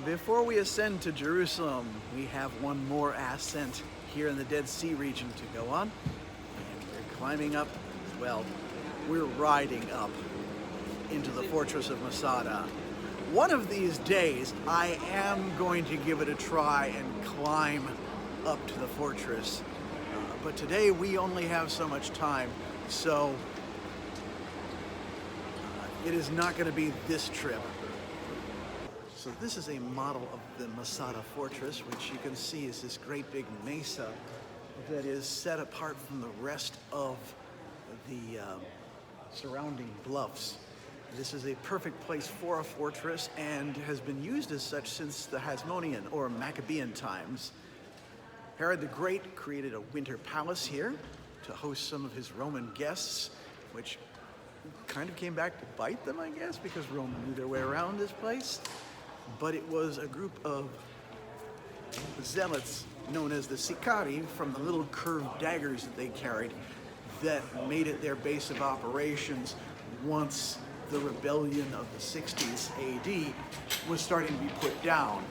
Before we ascend to Jerusalem, we have one more ascent here in the Dead Sea region to go on. And we're climbing up, well, we're riding up into the fortress of Masada. One of these days, I am going to give it a try and climb up to the fortress. But today we only have so much time, so it is not going to be this trip. So this is a model of the Masada fortress, which you can see is this great big mesa that is set apart from the rest of the surrounding bluffs. This is a perfect place for a fortress and has been used as such since the Hasmonean or Maccabean times. Herod the Great created a winter palace here to host some of his Roman guests, which kind of came back to bite them, I guess, because Rome knew their way around this place. But it was a group of zealots known as the Sicari from the little curved daggers that they carried that made it their base of operations once the rebellion of the 60s AD was starting to be put down.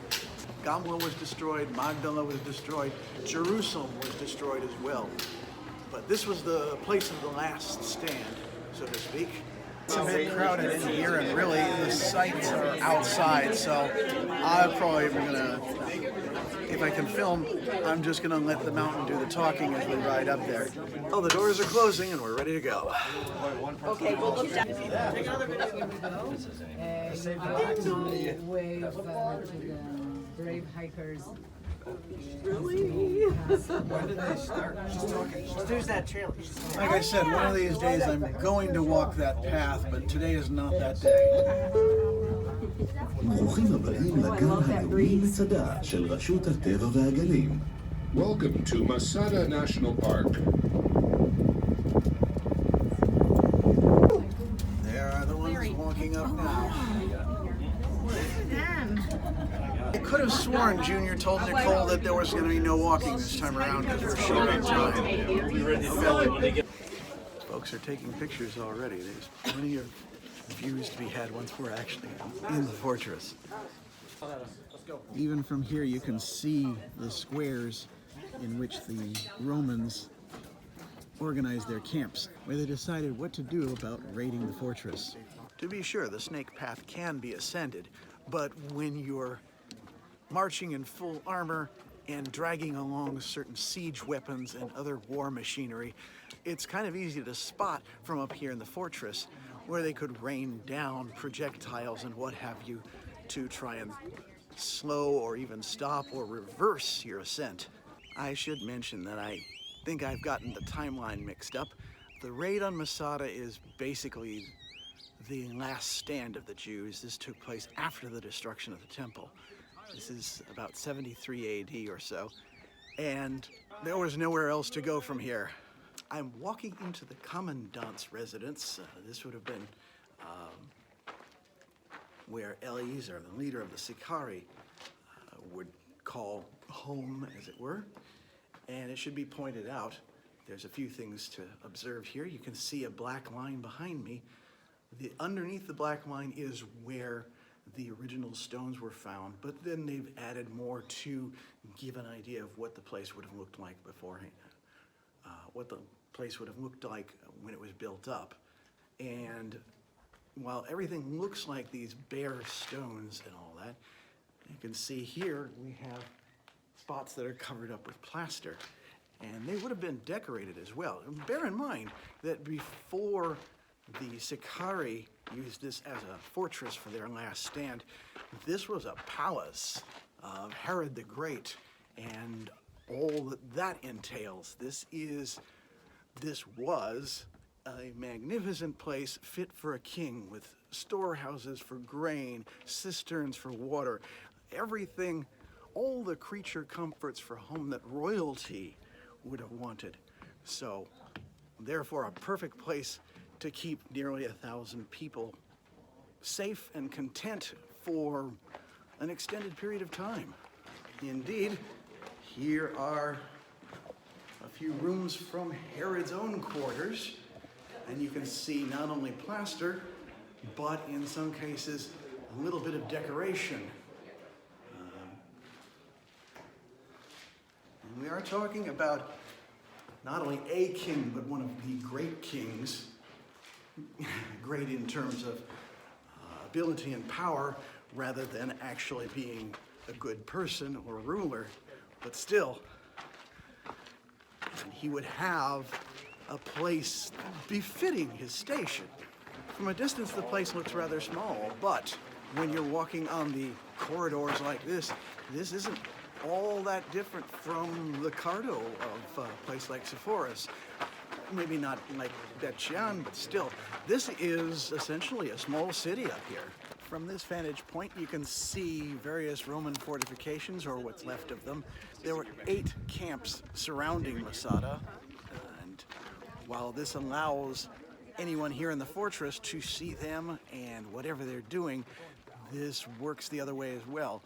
Gamla was destroyed, Magdala was destroyed, Jerusalem was destroyed as well. But this was the place of the last stand, so to speak. It's a bit crowded in here, and really the sites are outside, so I'm probably gonna, if I can film, I'm just gonna let the mountain do the talking as we ride up there. Oh, the doors are closing and we're ready to go. Okay, we'll look down. Brave hikers. Really? When did they start? She's talking. There's that trail. Like I said, one of these days I'm going to walk that path, but today is not that day. ברוכים הבאים לגן הלאומי מצדה של רשות הטבע והגנים. Welcome to Masada National Park. There are the ones walking up now. I could have sworn Junior told Nicole that there was going to be no walking this time around because we're short on time. Folks are taking pictures already. There's plenty of views to be had once we're actually in the fortress. Even from here you can see the squares in which the Romans organized their camps, where they decided what to do about raiding the fortress. To be sure, the snake path can be ascended, but when you're marching in full armor and dragging along certain siege weapons and other war machinery, it's kind of easy to spot from up here in the fortress where they could rain down projectiles and what have you to try and slow or even stop or reverse your ascent. I should mention that I think I've gotten the timeline mixed up. The raid on Masada is basically the last stand of the Jews. This took place after the destruction of the temple. This is about 73 AD or so, and there was nowhere else to go from here. I'm walking into the commandant's residence. This would have been where Eliezer, the leader of the Sicari, would call home, as it were. And it should be pointed out, there's a few things to observe here. You can see a black line behind me. Underneath the black line is where the original stones were found, but then they've added more to give an idea of what the place would have looked like beforehand, what the place would have looked like when it was built up. And while everything looks like these bare stones and all that, you can see here we have spots that are covered up with plaster, and they would have been decorated as well. And bear in mind that before the Sicari used this as a fortress for their last stand, this was a palace of Herod the Great and all that entails. This was a magnificent place fit for a king, with storehouses for grain, cisterns for water, everything, all the creature comforts for home that royalty would have wanted. So, therefore, a perfect place to keep nearly 1,000 people safe and content for an extended period of time. Indeed, here are a few rooms from Herod's own quarters, and you can see not only plaster, but in some cases, a little bit of decoration. We are talking about not only a king, but one of the great kings. Great in terms of ability and power, rather than actually being a good person or ruler. But still, he would have a place befitting his station. From a distance, the place looks rather small, but when you're walking on the corridors like this isn't all that different from the Cardo of a place like Sepphoris. Maybe not like Betchian, but still, this is essentially a small city up here. From this vantage point, you can see various Roman fortifications, or what's left of them. There were 8 camps surrounding Masada, and while this allows anyone here in the fortress to see them and whatever they're doing, this works the other way as well.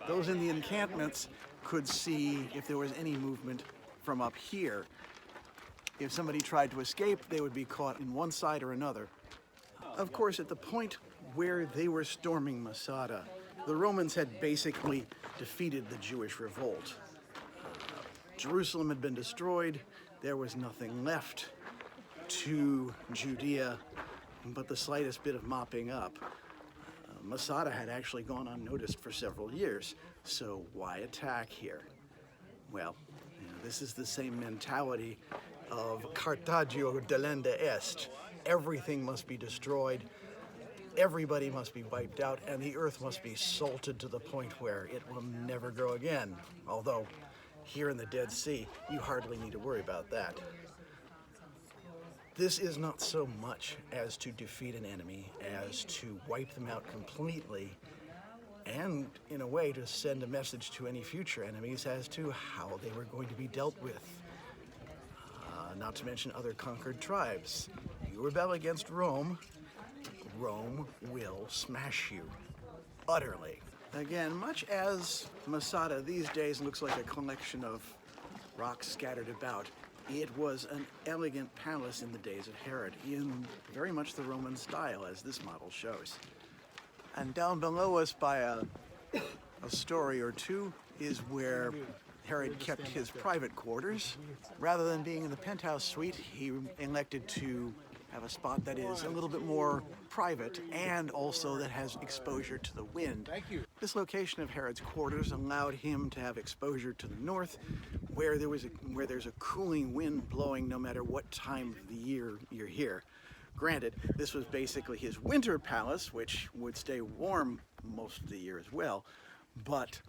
Those in the encampments could see if there was any movement from up here. If somebody tried to escape, they would be caught in one side or another. Of course, at the point where they were storming Masada, the Romans had basically defeated the Jewish revolt. Jerusalem had been destroyed. There was nothing left to Judea but the slightest bit of mopping up. Masada had actually gone unnoticed for several years, so why attack here? Well, this is the same mentality of Cartagio delenda est. Everything must be destroyed, everybody must be wiped out, and the earth must be salted to the point where it will never grow again. Although, here in the Dead Sea, you hardly need to worry about that. This is not so much as to defeat an enemy, as to wipe them out completely, and in a way to send a message to any future enemies as to how they were going to be dealt with. Not to mention other conquered tribes. You rebel against Rome, Rome will smash you, utterly. Again, much as Masada these days looks like a collection of rocks scattered about, it was an elegant palace in the days of Herod, in very much the Roman style, as this model shows. And down below us by a story or two is where Herod kept his private quarters. Rather than being in the penthouse suite, he elected to have a spot that is a little bit more private and also that has exposure to the wind. This location of Herod's quarters allowed him to have exposure to the north, where there's a cooling wind blowing no matter what time of the year you're here. Granted, this was basically his winter palace, which would stay warm most of the year as well, but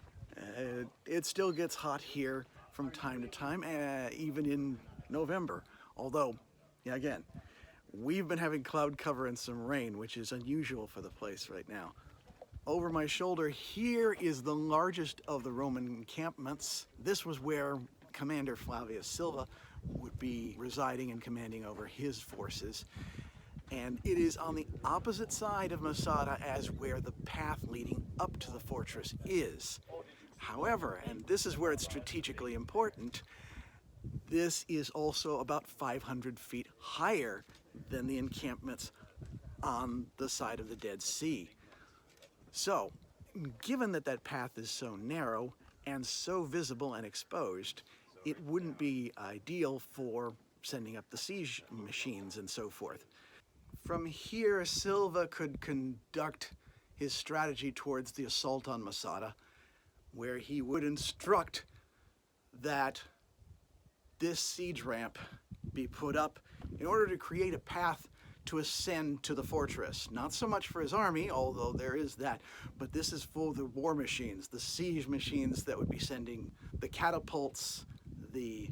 it still gets hot here from time to time, even in November. Although, again, we've been having cloud cover and some rain, which is unusual for the place right now. Over my shoulder here is the largest of the Roman encampments. This was where Commander Flavius Silva would be residing and commanding over his forces. And it is on the opposite side of Masada as where the path leading up to the fortress is. However, and this is where it's strategically important, this is also about 500 feet higher than the encampments on the side of the Dead Sea. So, given that that path is so narrow and so visible and exposed, it wouldn't be ideal for sending up the siege machines and so forth. From here, Silva could conduct his strategy towards the assault on Masada, where he would instruct that this siege ramp be put up in order to create a path to ascend to the fortress. Not so much for his army, although there is that, but this is for the war machines, the siege machines that would be sending the catapults, the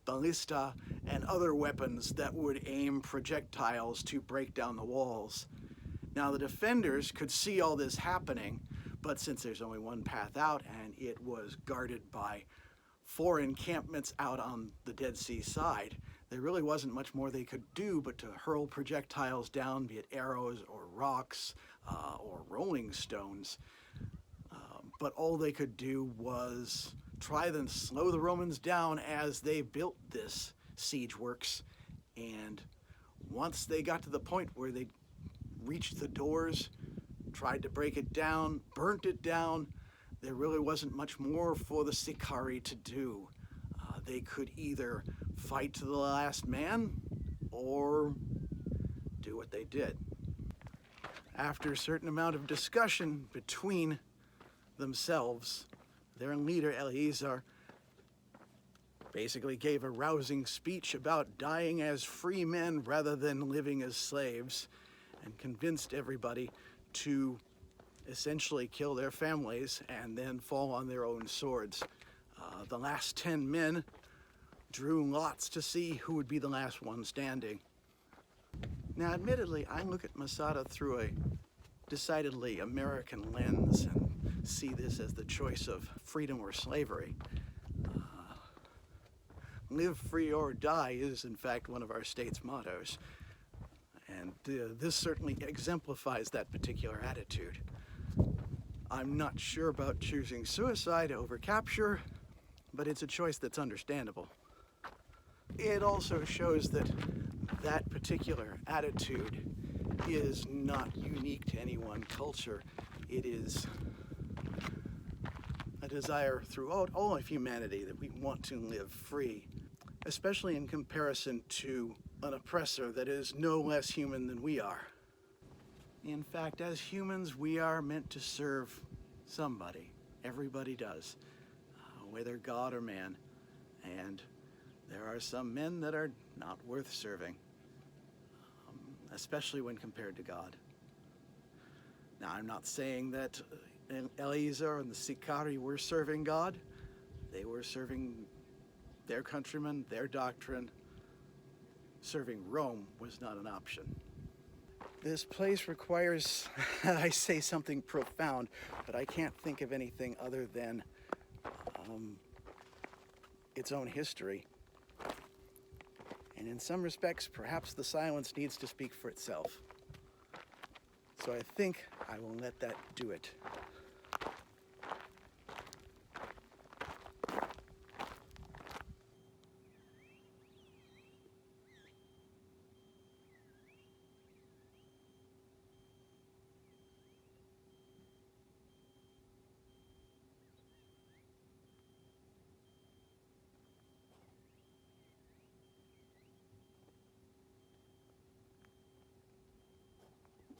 ballista, and other weapons that would aim projectiles to break down the walls. Now the defenders could see all this happening, but since there's only one path out and it was guarded by 4 encampments out on the Dead Sea side, there really wasn't much more they could do but to hurl projectiles down, be it arrows or rocks or rolling stones. But all they could do was try to slow the Romans down as they built this siege works. And once they got to the point where they reached the doors, tried to break it down, burnt it down, there really wasn't much more for the Sicarii to do. They could either fight to the last man or do what they did. After a certain amount of discussion between themselves, their leader Eleazar basically gave a rousing speech about dying as free men rather than living as slaves, and convinced everybody to essentially kill their families and then fall on their own swords. The last 10 men drew lots to see who would be the last one standing. Now, admittedly, I look at Masada through a decidedly American lens and see this as the choice of freedom or slavery. Live free or die is, in fact, one of our state's mottos. And this certainly exemplifies that particular attitude. I'm not sure about choosing suicide over capture, but it's a choice that's understandable. It also shows that that particular attitude is not unique to any one culture. It is a desire throughout all of humanity that we want to live free, especially in comparison to an oppressor that is no less human than we are. In fact, as humans, we are meant to serve somebody. Everybody does, whether God or man. And there are some men that are not worth serving, especially when compared to God. Now, I'm not saying that Eleazar and the Sicarii were serving God. They were serving their countrymen, their doctrine. Serving Rome was not an option. This place requires, I say something profound, but I can't think of anything other than its own history. And in some respects, perhaps the silence needs to speak for itself. So I think I will let that do it.